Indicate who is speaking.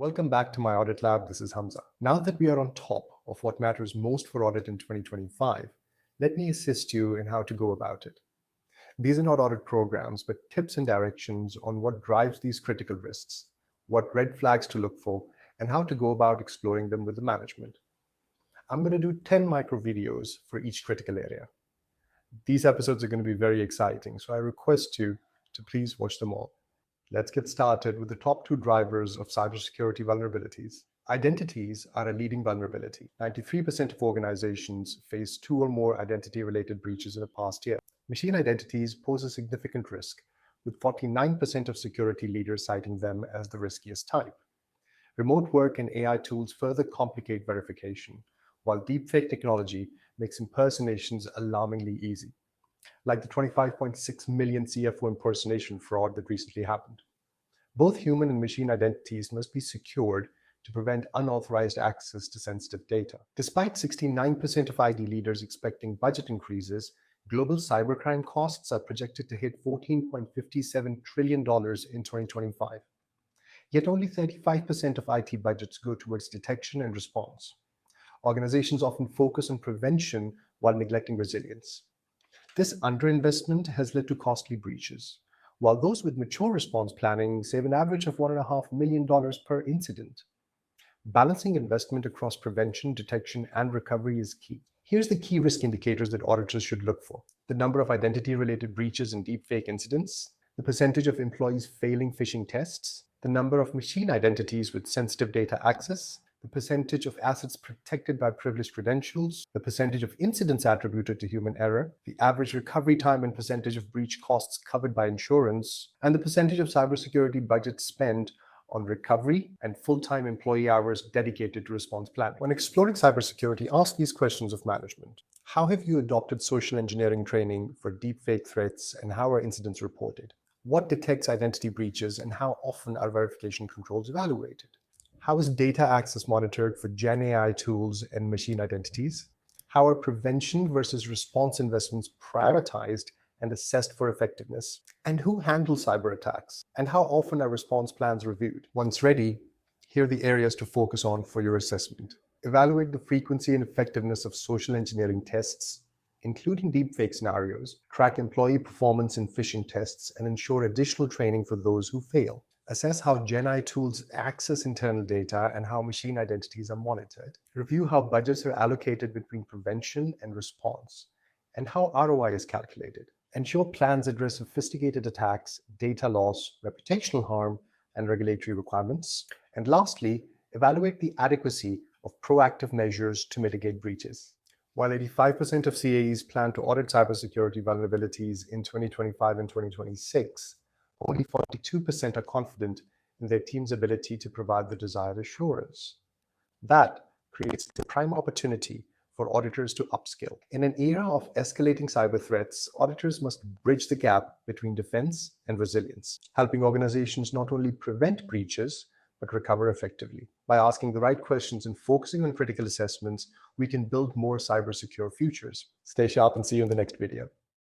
Speaker 1: Welcome back to My Audit Lab. This is Hamza. Now that we are on top of what matters most for audit in 2025, let me assist you in how to go about it. These are not audit programs, but tips and directions on what drives these critical risks, what red flags to look for, and how to go about exploring them with the management. I'm going to do 10 micro videos for each critical area. These episodes are going to be very exciting, so I request you to please watch them all. Let's get started with the top two drivers of cybersecurity vulnerabilities. Identities are a leading vulnerability. 93% of organizations face 2 or more identity-related breaches in the past year. Machine identities pose a significant risk, with 49% of security leaders citing them as the riskiest type. Remote work and AI tools further complicate verification, while deepfake technology makes impersonations alarmingly easy, like the 25.6 million CFO impersonation fraud that recently happened. Both human and machine identities must be secured to prevent unauthorized access to sensitive data. Despite 69% of ID leaders expecting budget increases, global cybercrime costs are projected to hit $14.57 trillion in 2025. Yet only 35% of IT budgets go towards detection and response. Organizations often focus on prevention while neglecting resilience. This underinvestment has led to costly breaches, while those with mature response planning save an average of $1.5 million per incident. Balancing investment across prevention, detection, and recovery is key. Here's the key risk indicators that auditors should look for: the number of identity-related breaches and deepfake incidents, the percentage of employees failing phishing tests, the number of machine identities with sensitive data access, the percentage of assets protected by privileged credentials, the percentage of incidents attributed to human error, the average recovery time and percentage of breach costs covered by insurance, and the percentage of cybersecurity budget spent on recovery and full-time employee hours dedicated to response planning. When exploring cybersecurity, ask these questions of management. How have you adopted social engineering training for deepfake threats, and how are incidents reported? What detects identity breaches, and how often are verification controls evaluated? How is data access monitored for Gen AI tools and machine identities? How are prevention versus response investments prioritized and assessed for effectiveness? And who handles cyber attacks? And how often are response plans reviewed? Once ready, here are the areas to focus on for your assessment. Evaluate the frequency and effectiveness of social engineering tests, including deepfake scenarios. Track employee performance in phishing tests and ensure additional training for those who fail. Assess how Gen AI tools access internal data and how machine identities are monitored. Review how budgets are allocated between prevention and response, and how ROI is calculated. Ensure plans address sophisticated attacks, data loss, reputational harm, and regulatory requirements. And lastly, evaluate the adequacy of proactive measures to mitigate breaches. While 85% of CAEs plan to audit cybersecurity vulnerabilities in 2025 and 2026, only 42% are confident in their team's ability to provide the desired assurance. That creates the prime opportunity for auditors to upskill. In an era of escalating cyber threats, auditors must bridge the gap between defense and resilience, helping organizations not only prevent breaches, but recover effectively. By asking the right questions and focusing on critical assessments, we can build more cyber secure futures. Stay sharp and see you in the next video.